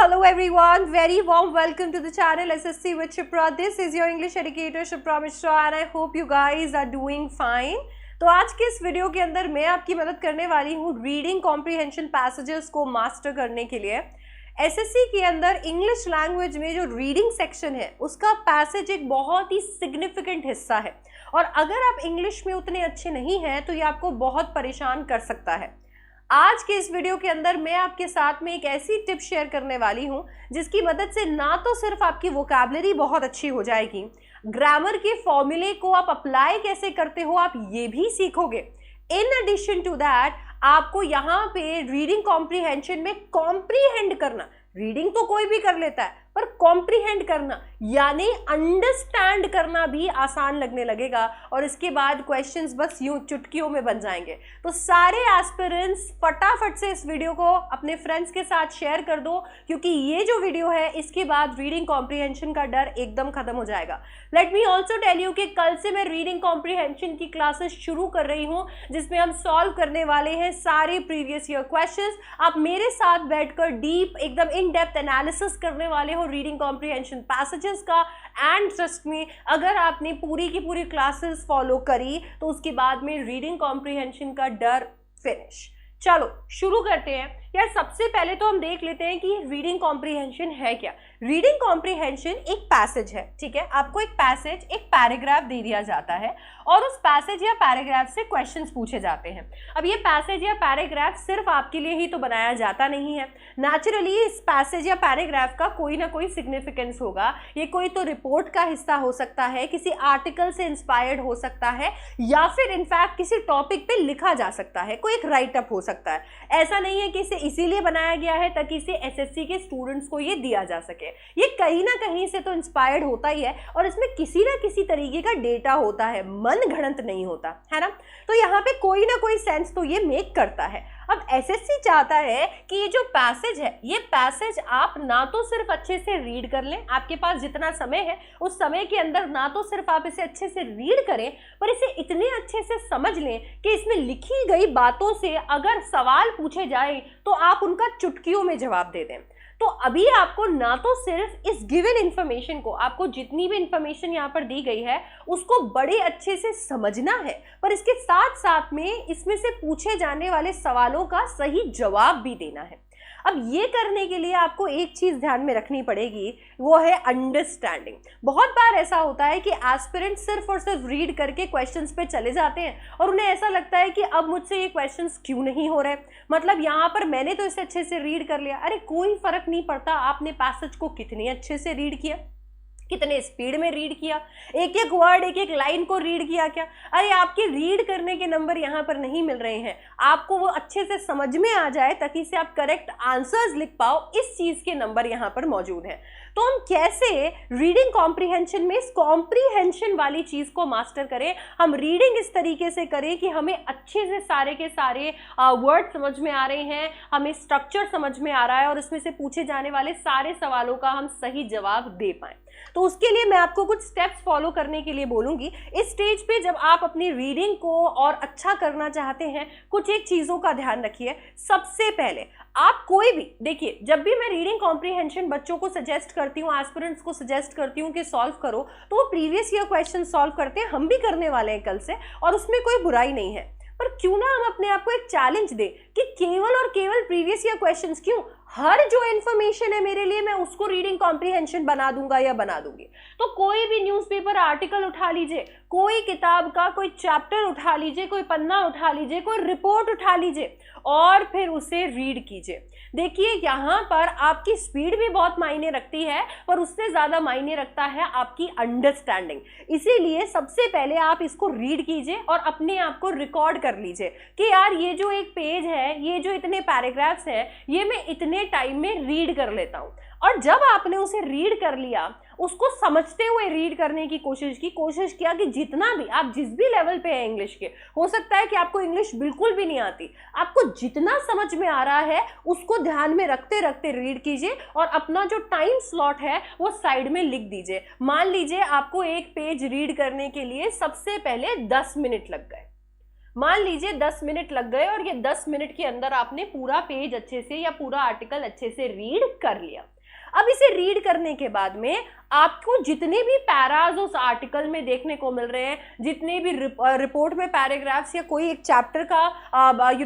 hello everyone. Very warm welcome to the channel SSC with Shipra. This is your English educator Shipra Mishra and I hope you guys are doing fine. तो आज के इस video के अंदर मैं आपकी मदद करने वाली हूँ रीडिंग कॉम्प्रिहेंशन पैसेजेस को मास्टर करने के लिए। एसएससी के अंदर इंग्लिश लैंग्वेज में जो रीडिंग सेक्शन है उसका पैसेज एक बहुत ही सिग्निफिकेंट हिस्सा है और अगर आप इंग्लिश में उतने अच्छे नहीं हैं तो ये आपको बहुत परेशान कर सकता है। आज के इस वीडियो के अंदर मैं आपके साथ में एक ऐसी टिप शेयर करने वाली हूं जिसकी मदद से ना तो सिर्फ आपकी वोकैबुलरी बहुत अच्छी हो जाएगी, ग्रामर के फॉर्मूले को आप अप्लाई कैसे करते हो आप ये भी सीखोगे। इन एडिशन टू दैट आपको यहाँ पे रीडिंग कॉम्प्रिहेंशन में कॉम्प्रीहेंड करना, रीडिंग तो कोई भी कर लेता है पर कॉम्प्रीहेंड करना यानी अंडरस्टैंड करना भी आसान लगने लगेगा और इसके बाद क्वेश्चंस बस यूं चुटकियों में बन जाएंगे। तो सारे एस्पिरेंट्स फटाफट से इस वीडियो को अपने फ्रेंड्स के साथ शेयर कर दो क्योंकि ये जो वीडियो है इसके बाद रीडिंग कॉम्प्रिहेंशन का डर एकदम खत्म हो जाएगा। Let me also tell you कि कल से मैं रीडिंग कॉम्प्रिहेंशन की क्लासेस शुरू कर रही हूँ जिसमें हम सॉल्व करने वाले हैं सारे प्रीवियस ईयर क्वेश्चंस। आप मेरे साथ बैठकर डीप एकदम इन डेप्थ एनालिसिस करने वाले हो रीडिंग कॉम्प्रिहेंशन पैसेजेस का। एंड ट्रस्ट मी, अगर आपने पूरी की पूरी क्लासेस फॉलो करी तो उसके बाद में रीडिंग कॉम्प्रिहेंशन का डर फिनिश। चलो शुरू करते हैं यार। सबसे पहले तो हम देख लेते हैं कि रीडिंग कॉम्प्रिहेंशन है क्या। रीडिंग कॉम्प्रिहेंशन एक पैसेज है, ठीक है। आपको एक पैसेज, एक पैराग्राफ दे दिया जाता है और उस पैसेज या पैराग्राफ से क्वेश्चंस पूछे जाते हैं। अब ये पैसेज या पैराग्राफ सिर्फ आपके लिए ही तो बनाया जाता नहीं है। नेचुरली इस पैसेज या पैराग्राफ का कोई ना कोई सिग्निफिकेंस होगा। ये कोई तो रिपोर्ट का हिस्सा हो सकता है, किसी आर्टिकल से इंस्पायर्ड हो सकता है या फिर इनफैक्ट किसी टॉपिक पे लिखा जा सकता है, कोई एक राइटअप हो सकता है। ऐसा नहीं है कि इसे इसीलिए बनाया गया है ताकि इसे एसएससी के स्टूडेंट्स को ये दिया जा सके। ये कहीं ना कहीं से तो इंस्पायर्ड होता ही है और इसमें किसी ना किसी तरीके का डेटा होता है, मन गढ़ंत नहीं होता है ना। तो यहाँ पे कोई ना कोई सेंस तो ये मेक करता है। अब एसएससी चाहता है कि ये जो पैसेज है ये पैसेज आप ना तो सिर्फ अच्छे से रीड कर लें, आपके पास जितना समय है उस समय के अंदर ना तो सिर्फ आप इसे अच्छे से रीड करें पर इसे इतने अच्छे से समझ लें कि इसमें लिखी गई बातों से अगर सवाल पूछे जाए तो आप उनका चुटकियों में जवाब दे दें। तो अभी आपको ना तो सिर्फ इस गिवन इंफॉर्मेशन को, आपको जितनी भी इंफॉर्मेशन यहाँ पर दी गई है उसको बड़े अच्छे से समझना है पर इसके साथ साथ में इसमें से पूछे जाने वाले सवालों का सही जवाब भी देना है। अब ये करने के लिए आपको एक चीज ध्यान में रखनी पड़ेगी, वो है अंडरस्टैंडिंग। बहुत बार ऐसा होता है कि एस्पिरेंट सिर्फ और सिर्फ रीड करके क्वेश्चंस पे चले जाते हैं और उन्हें ऐसा लगता है कि अब मुझसे ये क्वेश्चंस क्यों नहीं हो रहे, मतलब यहाँ पर मैंने तो इसे अच्छे से रीड कर लिया। अरे कोई फर्क नहीं पड़ता आपने पैसेज को कितने अच्छे से रीड किया, कितने स्पीड में रीड किया, एक एक वर्ड, एक एक लाइन को रीड किया क्या। अरे आपके रीड करने के नंबर यहाँ पर नहीं मिल रहे हैं, आपको वो अच्छे से समझ में आ जाए ताकि से आप करेक्ट आंसर्स लिख पाओ, इस चीज के नंबर यहाँ पर मौजूद हैं। तो हम कैसे रीडिंग कॉम्प्रिहेंशन में इस कॉम्प्रिहेंशन वाली चीज को मास्टर करें, हम रीडिंग इस तरीके से करें कि हमें अच्छे से सारे के सारे वर्ड समझ में आ रहे हैं, हमें स्ट्रक्चर समझ में आ रहा है और इसमें से पूछे जाने वाले सारे सवालों का हम सही जवाब दे पाएं। तो उसके लिए मैं आपको कुछ स्टेप्स फॉलो करने के लिए बोलूंगी। इस स्टेज पे जब आप अपनी रीडिंग को और अच्छा करना चाहते हैं कुछ एक चीजों का ध्यान रखिए। सबसे पहले आप कोई भी देखिए, जब भी मैं रीडिंग कॉम्प्रिहेंशन बच्चों को सजेस्ट करती हूँ, एस्पिरेंट्स को सजेस्ट करती हूँ कि सॉल्व करो, तो वो प्रीवियस ईयर क्वेश्चन सॉल्व करते हैं, हम भी करने वाले हैं कल से और उसमें कोई बुराई नहीं है। पर क्यों ना हम अपने आप को एक चैलेंज दें कि केवल और केवल प्रीवियस ईयर क्वेश्चंस क्यों, हर जो इन्फॉर्मेशन है मेरे लिए मैं उसको रीडिंग कॉम्प्रिहेंशन बना दूंगा या बना दूंगी। तो कोई भी न्यूज़पेपर आर्टिकल उठा लीजिए, कोई किताब का कोई चैप्टर उठा लीजिए, कोई पन्ना उठा लीजिए, कोई रिपोर्ट उठा लीजिए और फिर उसे रीड कीजिए। देखिए यहाँ पर आपकी स्पीड भी बहुत मायने रखती है पर उससे ज्यादा मायने रखता है आपकी अंडरस्टैंडिंग। इसीलिए सबसे पहले आप इसको रीड कीजिए और अपने आप को रिकॉर्ड कर लीजिए कि यार ये जो एक पेज है, ये जो इतने पैराग्राफ्स हैं, ये मैं इतने टाइम में रीड कर लेता हूं। और जब आपने उसे रीड कर लिया, उसको समझते हुए रीड करने की कोशिश किया कि जितना भी आप जिस भी लेवल पे है इंग्लिश के, हो सकता है कि आपको इंग्लिश बिल्कुल भी नहीं आती, आपको जितना समझ में आ रहा है उसको ध्यान में रखते रखते रीड कीजिए और अपना जो टाइम स्लॉट है वो साइड में लिख दीजिए। मान लीजिए आपको एक पेज रीड करने के लिए सबसे पहले 10 मिनट लग गए, मान लीजिए 10 मिनट लग गए और ये 10 मिनट के अंदर आपने पूरा पेज अच्छे से या पूरा आर्टिकल अच्छे से रीड कर लिया। अब इसे रीड करने के बाद में आपको जितने भी पैराज उस आर्टिकल में देखने को मिल रहे हैं, जितने भी रिपोर्ट में पैराग्राफ्स या कोई एक चैप्टर का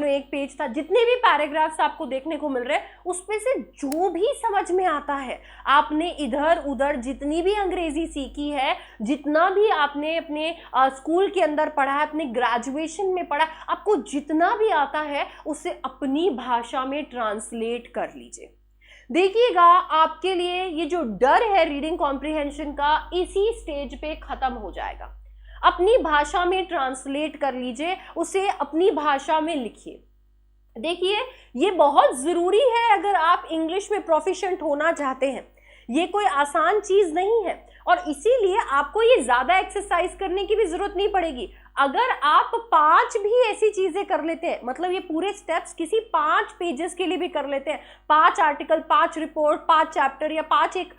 एक पेज था, जितने भी पैराग्राफ्स आपको देखने को मिल रहे हैं, उसमें से जो भी समझ में आता है, आपने इधर उधर जितनी भी अंग्रेजी सीखी है, जितना भी आपने अपने स्कूल के अंदर पढ़ा है, अपने ग्रेजुएशन में पढ़ा, आपको जितना भी आता है उसे अपनी भाषा में ट्रांसलेट कर लीजिए। देखिएगा आपके लिए ये जो डर है रीडिंग कॉम्प्रिहेंशन का, इसी स्टेज पे खत्म हो जाएगा। अपनी भाषा में ट्रांसलेट कर लीजिए, उसे अपनी भाषा में लिखिए। देखिए ये बहुत जरूरी है अगर आप इंग्लिश में प्रोफिशिएंट होना चाहते हैं। ये कोई आसान चीज नहीं है और इसीलिए आपको ये ज्यादा एक्सरसाइज करने की भी जरूरत नहीं पड़ेगी। अगर आप 5 भी ऐसी चीजें कर लेते हैं, मतलब ये पूरे स्टेप्स किसी 5 पेजेस के लिए भी कर लेते हैं, 5 आर्टिकल, 5 रिपोर्ट, 5 चैप्टर या 5 एक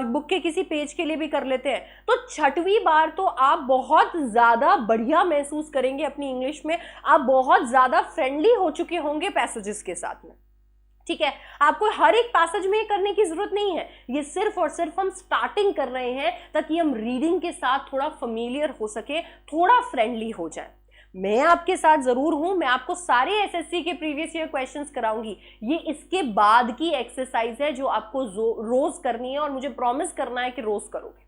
बुक के किसी पेज के लिए भी कर लेते हैं, तो 6वीं बार तो आप बहुत ज्यादा बढ़िया महसूस करेंगे अपनी इंग्लिश में। आप बहुत ज्यादा फ्रेंडली हो चुके होंगे पैसेजेस के साथ में। ठीक है, आपको हर एक पैसेज में करने की जरूरत नहीं है, ये सिर्फ और सिर्फ हम स्टार्टिंग कर रहे हैं ताकि हम रीडिंग के साथ थोड़ा फेमिलियर हो सके, थोड़ा फ्रेंडली हो जाए। मैं आपके साथ जरूर हूं, मैं आपको सारे एसएससी के प्रीवियस ईयर क्वेश्चंस कराऊंगी। ये इसके बाद की एक्सरसाइज है जो आपको रोज करनी है और मुझे प्रॉमिस करना है कि रोज करोगे।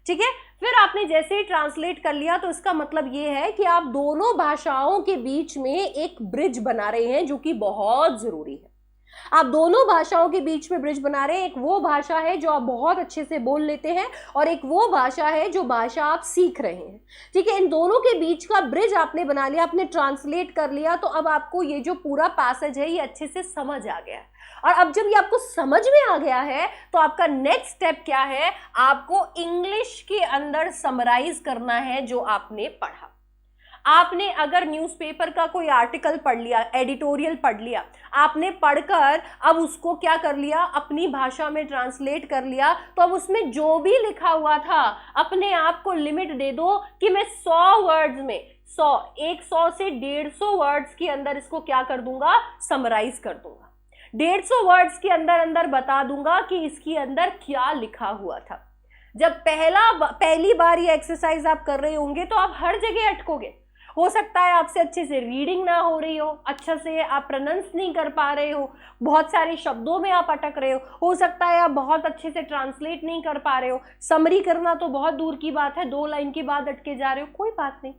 ठीक है, फिर आपने जैसे ही ट्रांसलेट कर लिया तो इसका मतलब ये है कि आप दोनों भाषाओं के बीच में एक ब्रिज बना रहे हैं, जो कि बहुत जरूरी है। आप दोनों भाषाओं के बीच में ब्रिज बना रहे हैं। एक वो भाषा है जो आप बहुत अच्छे से बोल लेते हैं और एक वो भाषा है जो भाषा आप सीख रहे हैं। ठीक है, इन दोनों के बीच का ब्रिज आपने बना लिया, आपने ट्रांसलेट कर लिया, तो अब आपको ये जो पूरा पैसेज है ये अच्छे से समझ आ गया है। और अब जब ये आपको समझ में आ गया है तो आपका नेक्स्ट स्टेप क्या है, आपको इंग्लिश के अंदर समराइज करना है जो आपने पढ़ा। आपने अगर न्यूज़पेपर का कोई आर्टिकल पढ़ लिया, एडिटोरियल पढ़ लिया, आपने पढ़कर अब उसको क्या कर लिया, अपनी भाषा में ट्रांसलेट कर लिया, तो अब उसमें जो भी लिखा हुआ था अपने आप को लिमिट दे दो कि मैं 100 वर्ड्स में 100 से 150 वर्ड्स के अंदर इसको क्या कर दूंगा, समराइज कर दूंगा। 150 वर्ड्स के अंदर अंदर बता दूंगा कि इसके अंदर क्या लिखा हुआ था। जब पहली बार ये एक्सरसाइज आप कर रहे होंगे तो आप हर जगह अटकोगे। हो सकता है आपसे अच्छे से रीडिंग ना हो रही हो, अच्छा से आप प्रोनाउंस नहीं कर पा रहे हो, बहुत सारे शब्दों में आप अटक रहे हो सकता है आप बहुत अच्छे से ट्रांसलेट नहीं कर पा रहे हो, समरी करना तो बहुत दूर की बात है, 2 लाइन के बाद अटके जा रहे हो। कोई बात नहीं,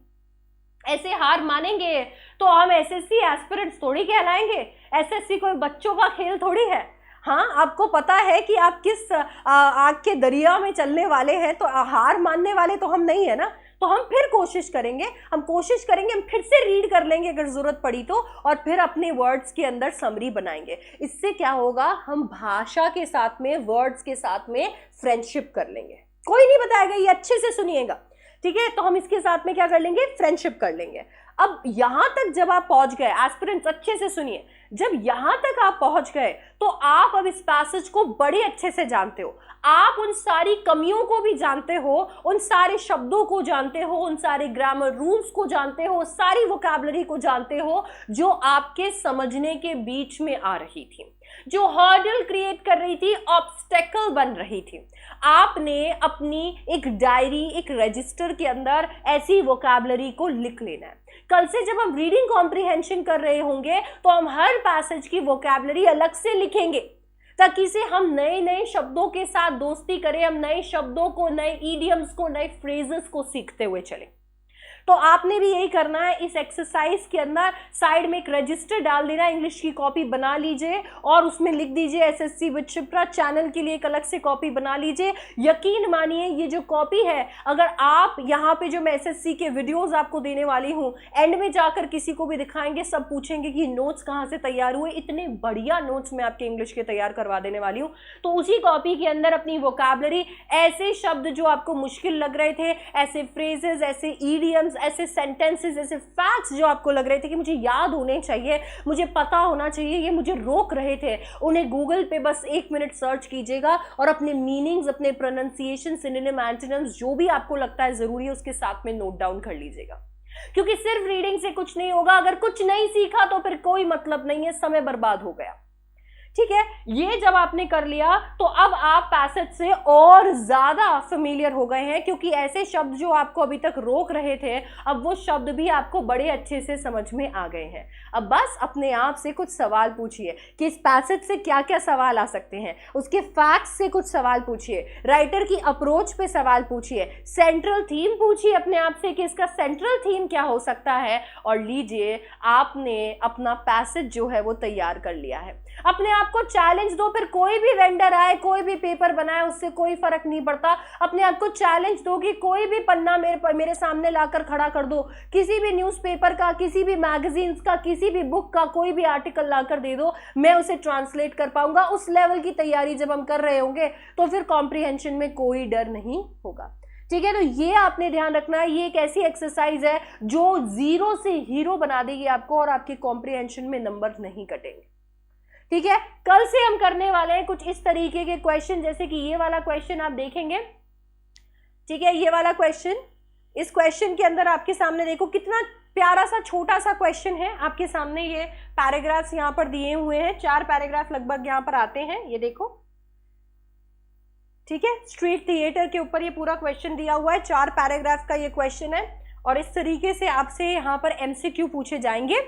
ऐसे हार मानेंगे तो हम एसएससी एस्पिरेंट्स थोड़ी कहलाएंगे। एसएससी कोई बच्चों का खेल थोड़ी है। हाँ, आपको पता है कि आप किस आग के दरिया में चलने वाले हैं, तो हार मानने वाले तो हम नहीं है ना। तो हम फिर कोशिश करेंगे, हम फिर से रीड कर लेंगे अगर जरूरत पड़ी तो, और फिर अपने वर्ड्स के अंदर समरी बनाएंगे। इससे क्या होगा, हम भाषा के साथ में, वर्ड्स के साथ में फ्रेंडशिप कर लेंगे। कोई नहीं बताएगा, ये अच्छे से सुनिएगा। ठीक है, तो हम इसके साथ में क्या कर लेंगे, फ्रेंडशिप कर लेंगे। अब यहां तक जब आप पहुंच गए, एस्पिरेंट्स अच्छे से सुनिए, जब यहां तक आप पहुंच गए तो आप अब इस पैसेज को बड़े अच्छे से जानते हो। आप उन सारी कमियों को भी जानते हो, उन सारे शब्दों को जानते हो, उन सारे ग्रामर रूल्स को जानते हो, सारी वोकैबुलरी को जानते हो जो आपके समझने के बीच में आ रही थी, जो हर्डल क्रिएट कर रही थी, ऑब्स्टेकल बन रही थी। आपने अपनी एक डायरी, एक रजिस्टर के अंदर ऐसी वोकैबुलरी को लिख लेना है। कल से जब हम रीडिंग कॉम्प्रिहेंशन कर रहे होंगे तो हम हर पैसेज की वोकैबुलरी अलग से लिखेंगे, ताकि से हम नए नए शब्दों के साथ दोस्ती करें, हम नए शब्दों को, नए ईडियम्स को, नए फ्रेजेस को सीखते हुए चलें। तो आपने भी यही करना है। इस एक्सरसाइज के अंदर साइड में एक रजिस्टर डाल देना, इंग्लिश की कॉपी बना लीजिए और उसमें लिख दीजिए एसएससी विद शिप्रा। चैनल के लिए एक अलग से कॉपी बना लीजिए। यकीन मानिए ये जो कॉपी है, अगर आप यहाँ पे जो मैं एसएससी के वीडियोस आपको देने वाली हूँ, एंड में जाकर किसी को भी दिखाएंगे, सब पूछेंगे कि नोट्स कहाँ से तैयार हुए, इतने बढ़िया नोट्स मैं आपके इंग्लिश के तैयार करवा देने वाली हूँ। तो उसी कॉपी के अंदर अपनी वोकैबुलरी, ऐसे शब्द जो आपको मुश्किल लग रहे थे, ऐसे फ्रेजेस, ऐसे ईडियम्स, ऐसे सेंटेंसेस, ऐसे फैक्ट्स जो आपको लग रहे थे कि मुझे याद होने चाहिए, मुझे पता होना चाहिए, ये मुझे रोक रहे थे, उन्हें गूगल पे बस 1 मिनट सर्च कीजिएगा और अपने मीनिंग्स, अपने प्रोनाउंसिएशन, सिनोनिम, एंटोनिम्स जो भी आपको लगता है जरूरी है उसके साथ में नोट डाउन कर लीजिएगा। क्योंकि सिर्फ रीडिंग से कुछ नहीं होगा, अगर कुछ नहीं सीखा तो फिर कोई मतलब नहीं है, समय बर्बाद हो गया। ठीक है, ये जब आपने कर लिया तो अब आप पैसेज से और ज्यादा फेमिलियर हो गए हैं, क्योंकि ऐसे शब्द जो आपको अभी तक रोक रहे थे, अब वो शब्द भी आपको बड़े अच्छे से समझ में आ गए हैं। अब बस अपने आप से कुछ सवाल पूछिए कि इस पैसेज से क्या क्या सवाल आ सकते हैं, उसके फैक्ट्स से कुछ सवाल पूछिए, राइटर की अप्रोच पे सवाल पूछिए, सेंट्रल थीम पूछिए अपने आप से कि इसका सेंट्रल थीम क्या हो सकता है, और लीजिए आपने अपना पैसेज जो है वो तैयार कर लिया है। अपने आप को चैलेंज दो, फिर कोई भी वेंडर आए, कोई भी पेपर बनाए, उससे कोई फर्क नहीं पड़ता। अपने आप को चैलेंज दो कि कोई भी पन्ना मेरे सामने लाकर खड़ा कर दो, किसी भी न्यूज़पेपर का, किसी भी मैगजीन्स का, किसी भी बुक का कोई भी आर्टिकल लाकर दे दो, मैं उसे ट्रांसलेट कर पाऊंगा। उस लेवल की तैयारी जब हम कर रहे होंगे तो फिर कॉम्प्रिहेंशन में कोई डर नहीं होगा। ठीक है, तो ये आपने ध्यान रखना है, ये एक ऐसी एक्सरसाइज है जो जीरो से हीरो बना देगी आपको और आपके कॉम्प्रिहेंशन में नंबर नहीं कटेंगे। ठीक है, कल से हम करने वाले हैं कुछ इस तरीके के क्वेश्चन, जैसे कि ये वाला क्वेश्चन आप देखेंगे। ठीक है, ये वाला क्वेश्चन, इस क्वेश्चन के अंदर आपके सामने देखो कितना प्यारा सा छोटा सा क्वेश्चन है। आपके सामने ये पैराग्राफ्स यहां पर दिए हुए हैं, 4 पैराग्राफ लगभग यहां पर आते हैं, ये देखो। ठीक है, स्ट्रीट थिएटर के ऊपर ये पूरा क्वेश्चन दिया हुआ है, 4 पैराग्राफ का ये क्वेश्चन है, और इस तरीके से आपसे यहां पर एमसीक्यू पूछे जाएंगे,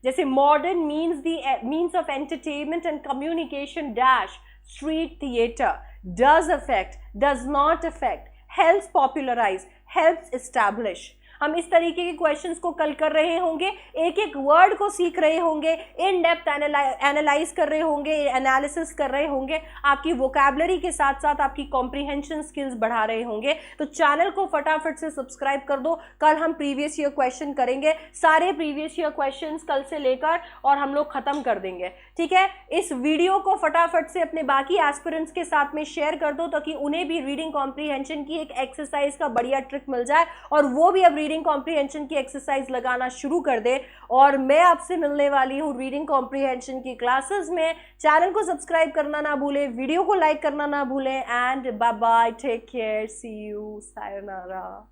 जैसे modern means of entertainment and communication dash street theatre does affect, does not affect, helps popularise, helps establish. हम इस तरीके के क्वेश्चंस को कल कर रहे होंगे, एक एक वर्ड को सीख रहे होंगे, इन डेप्थ एनालाइज कर रहे होंगे, एनालिसिस कर रहे होंगे, आपकी वोकैबुलरी के साथ साथ आपकी कॉम्प्रिहेंशन स्किल्स बढ़ा रहे होंगे। तो चैनल को फटाफट से सब्सक्राइब कर दो, कल हम प्रीवियस ईयर क्वेश्चन करेंगे, सारे प्रीवियस ईयर क्वेश्चंस कल से लेकर और हम लोग खत्म कर देंगे। ठीक है, इस वीडियो को फटाफट से अपने बाकी एस्पिरेंट्स के साथ में शेयर कर दो, ताकि उन्हें भी रीडिंग कॉम्प्रिहेंशन की एक एक्सरसाइज का बढ़िया ट्रिक मिल जाए और वो भी अब रीडिंग कॉम्प्रिहेंशन की एक्सरसाइज लगाना शुरू कर दे। और मैं आपसे मिलने वाली हूं रीडिंग कॉम्प्रिहेंशन की क्लासेस में। चैनल को सब्सक्राइब करना ना भूलें, वीडियो को लाइक करना ना भूलें, and bye bye, take care, see you, sayonara.